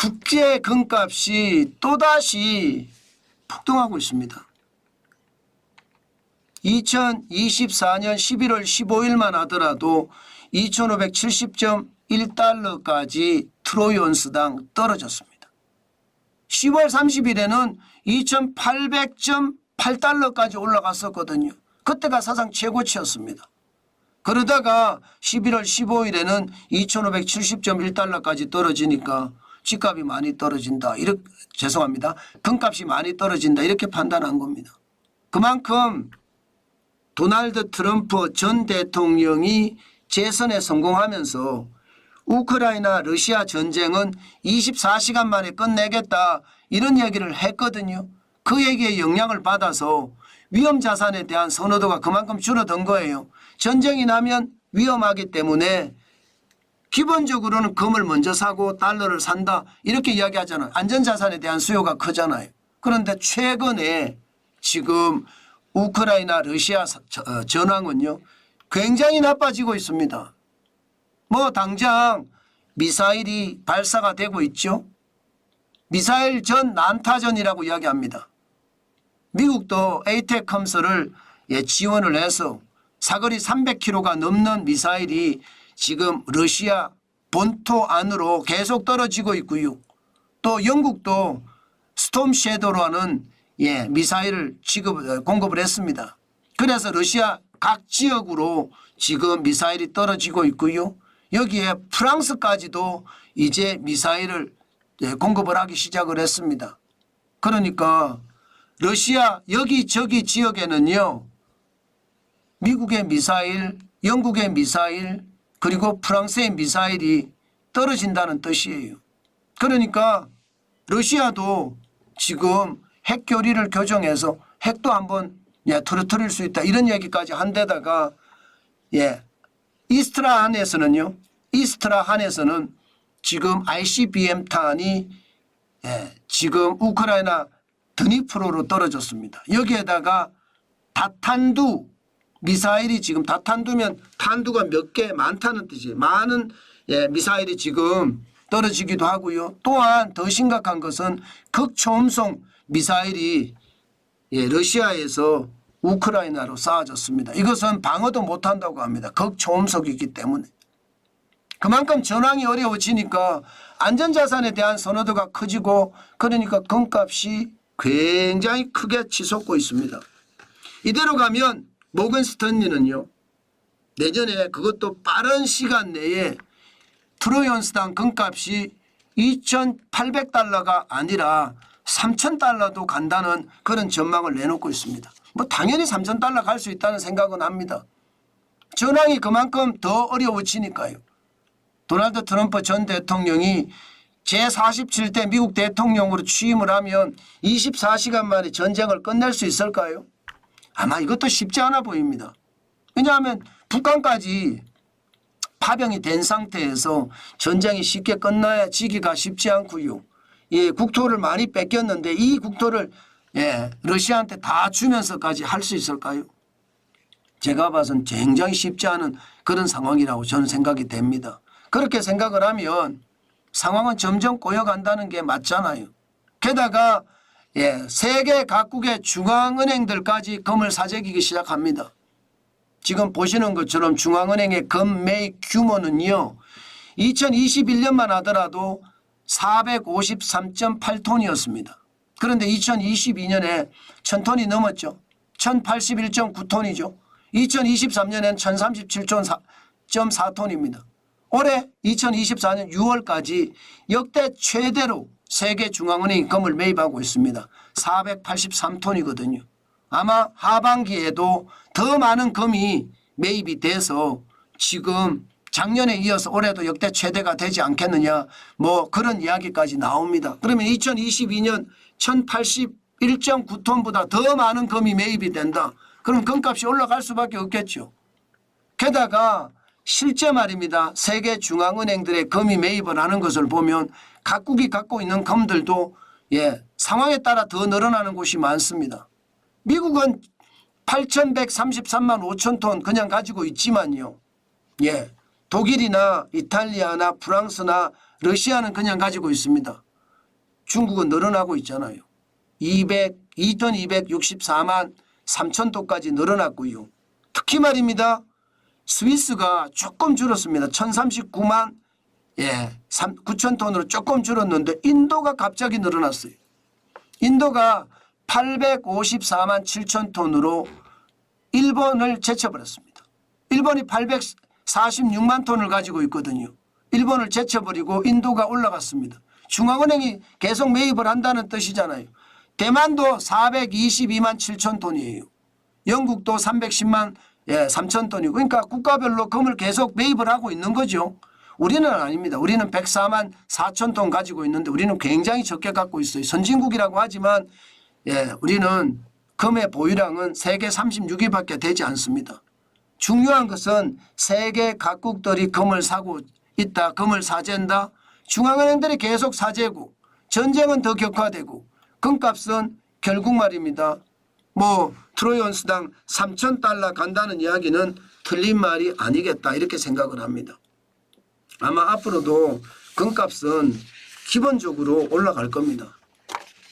국제 금값이 또다시 폭등하고 있습니다. 2024년 11월 15일만 하더라도 2570.1달러까지 트로이 온스당 떨어졌습니다. 10월 30일에는 2800.8달러까지 올라갔었거든요. 그때가 사상 최고치였습니다. 그러다가 11월 15일에는 2570.1달러까지 떨어지니까 집값이 많이 떨어진다. 이렇게 죄송합니다. 금값이 많이 떨어진다. 이렇게 판단한 겁니다. 그만큼 도널드 트럼프 전 대통령이 재선에 성공하면서 우크라이나 러시아 전쟁은 24시간 만에 끝내겠다 이런 얘기를 했거든요. 그 얘기에 영향을 받아서 위험자산에 대한 선호도가 그만큼 줄어든 거예요. 전쟁이 나면 위험하기 때문에 기본적으로는 금을 먼저 사고 달러를 산다 이렇게 이야기하잖아요. 안전자산에 대한 수요가 크잖아요. 그런데 최근에 지금 우크라이나 러시아 전황은요 굉장히 나빠지고 있습니다. 뭐 당장 미사일이 발사가 되고 있죠. 미사일 전 난타전이라고 이야기합니다. 미국도 에이테크함스를 지원을 해서 사거리 300km가 넘는 미사일이 지금 러시아 본토 안으로 계속 떨어지고 있고요. 또 영국도 스톰 섀도우라는 미사일을 공급을 했습니다. 그래서 러시아 각 지역으로 지금 미사일이 떨어지고 있고요. 여기에 프랑스까지도 이제 미사일을 공급을 하기 시작을 했습니다. 그러니까 러시아 여기저기 지역에는요. 미국의 미사일, 영국의 미사일 그리고 프랑스의 미사일이 떨어진다는 뜻이에요. 그러니까 러시아도 지금 핵교리를 교정해서 핵도 한번 터뜨릴 수 있다 이런 얘기까지 한 데다가 이스트라한에서는 지금 ICBM탄이 지금 우크라이나 드니프로로 떨어졌습니다. 여기에다가 다탄두 미사일이 지금 다탄두면 탄두가 몇 개 많다는 뜻이에요. 많은 미사일이 지금 떨어지기도 하고요. 또한 더 심각한 것은 극초음속 미사일이 러시아에서 우크라이나로 쌓아졌습니다. 이것은 방어도 못한다고 합니다. 극초음속이기 때문에. 그만큼 전황이 어려워지니까 안전자산에 대한 선호도가 커지고 그러니까 금값이 굉장히 크게 치솟고 있습니다. 이대로 가면 모건 스탠리는요. 내년에 그것도 빠른 시간 내에 트로이 온스당 금값이 2,800달러가 아니라 3,000달러도 간다는 그런 전망을 내놓고 있습니다. 뭐 당연히 3,000달러 갈 수 있다는 생각은 합니다. 전황이 그만큼 더 어려워지니까요. 도널드 트럼프 전 대통령이 제47대 미국 대통령으로 취임을 하면 24시간 만에 전쟁을 끝낼 수 있을까요? 아마 이것도 쉽지 않아 보입니다. 왜냐하면 북한까지 파병이 된 상태에서 전쟁이 쉽게 끝나지기가 쉽지 않고요. 국토를 많이 뺏겼는데 이 국토를 러시아한테 다 주면서까지 할 수 있을까요? 제가 봐서는 굉장히 쉽지 않은 그런 상황이라고 저는 생각이 됩니다. 그렇게 생각을 하면 상황은 점점 꼬여간다는 게 맞잖아요. 게다가 세계 각국의 중앙은행들까지 금을 사재기기 시작합니다. 지금 보시는 것처럼 중앙은행의 금 매입 규모는요. 2021년만 하더라도 453.8톤이었습니다. 그런데 2022년에 1000톤이 넘었죠. 1081.9톤이죠. 2023년에는 1037.4톤입니다. 올해 2024년 6월까지 역대 최대로 세계 중앙은행이 금을 매입하고 있습니다. 483톤이거든요. 아마 하반기에도 더 많은 금이 매입이 돼서 지금 작년에 이어서 올해도 역대 최대가 되지 않겠느냐 뭐 그런 이야기까지 나옵니다. 그러면 2022년 1081.9톤보다 더 많은 금이 매입이 된다. 그럼 금값이 올라갈 수밖에 없겠죠. 게다가 실제 말입니다. 세계 중앙은행들의 금이 매입을 하는 것을 보면 각국이 갖고 있는 금들도 상황에 따라 더 늘어나는 곳이 많습니다. 미국은 8,133만 5천 톤 그냥 가지고 있지만요. 독일이나 이탈리아나 프랑스나 러시아는 그냥 가지고 있습니다. 중국은 늘어나고 있잖아요. 2264만 3천 톤까지 늘어났고요. 특히 말입니다. 스위스가 조금 줄었습니다. 1039만 9천 톤으로 조금 줄었는데 인도가 갑자기 늘어났어요. 인도가 854만 7천 톤으로 일본을 제쳐버렸습니다. 일본이 846만 톤을 가지고 있거든요. 일본을 제쳐버리고 인도가 올라갔습니다. 중앙은행이 계속 매입을 한다는 뜻이잖아요. 대만도 422만 7천 톤이에요. 영국도 310만 3천 톤이고, 그러니까 국가별로 금을 계속 매입을 하고 있는 거죠. 우리는 아닙니다. 우리는 104만 4천 톤 가지고 있는데 우리는 굉장히 적게 갖고 있어요. 선진국이라고 하지만 우리는 금의 보유량은 세계 36위밖에 되지 않습니다. 중요한 것은 세계 각국들이 금을 사고 있다. 금을 사재한다. 중앙은행들이 계속 사재고 전쟁은 더 격화되고 금값은 결국 말입니다. 트로이 온스당 3,000달러 간다는 이야기는 틀린 말이 아니겠다 이렇게 생각을 합니다. 아마 앞으로도 금값은 기본적으로 올라갈 겁니다.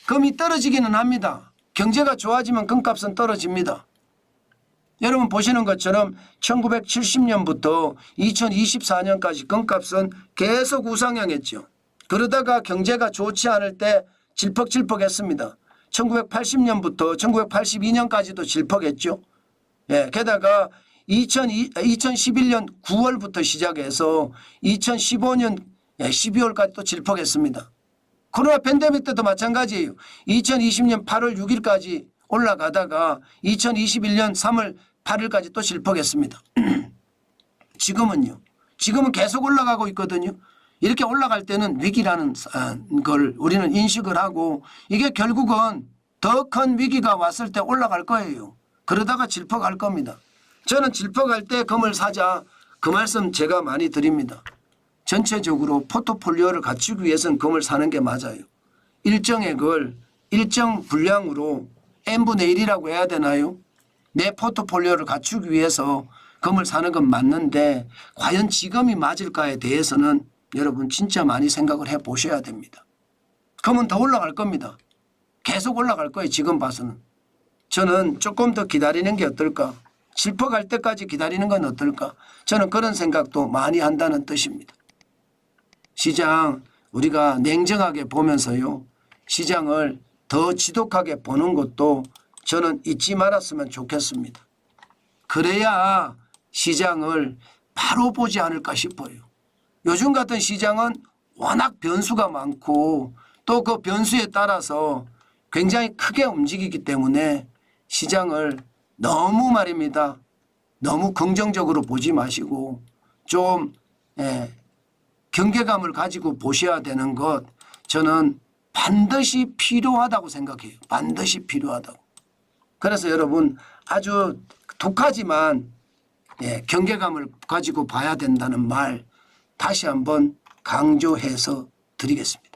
금이 떨어지기는 합니다. 경제가 좋아지면 금값은 떨어집니다. 여러분 보시는 것처럼 1970년부터 2024년까지 금값은 계속 우상향했죠. 그러다가 경제가 좋지 않을 때 질퍽질퍽했습니다. 1980년부터 1982년까지도 질퍽했죠. 게다가 2011년 9월부터 시작해서 2015년 12월까지 또 질퍽했습니다. 코로나 팬데믹 때도 마찬가지예요. 2020년 8월 6일까지 올라가다가 2021년 3월 8일까지 또 질퍽했습니다. 지금은요. 지금은 계속 올라가고 있거든요. 이렇게 올라갈 때는 위기라는 걸 우리는 인식을 하고 이게 결국은 더 큰 위기가 왔을 때 올라갈 거예요. 그러다가 질퍽할 겁니다. 저는 질퍽할 때 금을 사자 그 말씀 제가 많이 드립니다. 전체적으로 포트폴리오를 갖추기 위해서는 금을 사는 게 맞아요. 일정액을 일정 분량으로 n분의 1이라고 해야 되나요? 내 포트폴리오를 갖추기 위해서 금을 사는 건 맞는데 과연 지금이 맞을까에 대해서는 여러분 진짜 많이 생각을 해 보셔야 됩니다. 금은 더 올라갈 겁니다. 계속 올라갈 거예요. 지금 봐서는. 저는 조금 더 기다리는 게 어떨까? 질퍽할 때까지 기다리는 건 어떨까? 저는 그런 생각도 많이 한다는 뜻입니다. 시장 우리가 냉정하게 보면서요. 시장을 더 지독하게 보는 것도 저는 잊지 말았으면 좋겠습니다. 그래야 시장을 바로 보지 않을까 싶어요. 요즘 같은 시장은 워낙 변수가 많고 또 그 변수에 따라서 굉장히 크게 움직이기 때문에 시장을 너무 말입니다. 너무 긍정적으로 보지 마시고 좀 경계감을 가지고 보셔야 되는 것 저는 반드시 필요하다고 생각해요. 반드시 필요하다고. 그래서 여러분 아주 독하지만 경계감을 가지고 봐야 된다는 말 다시 한번 강조해서 드리겠습니다.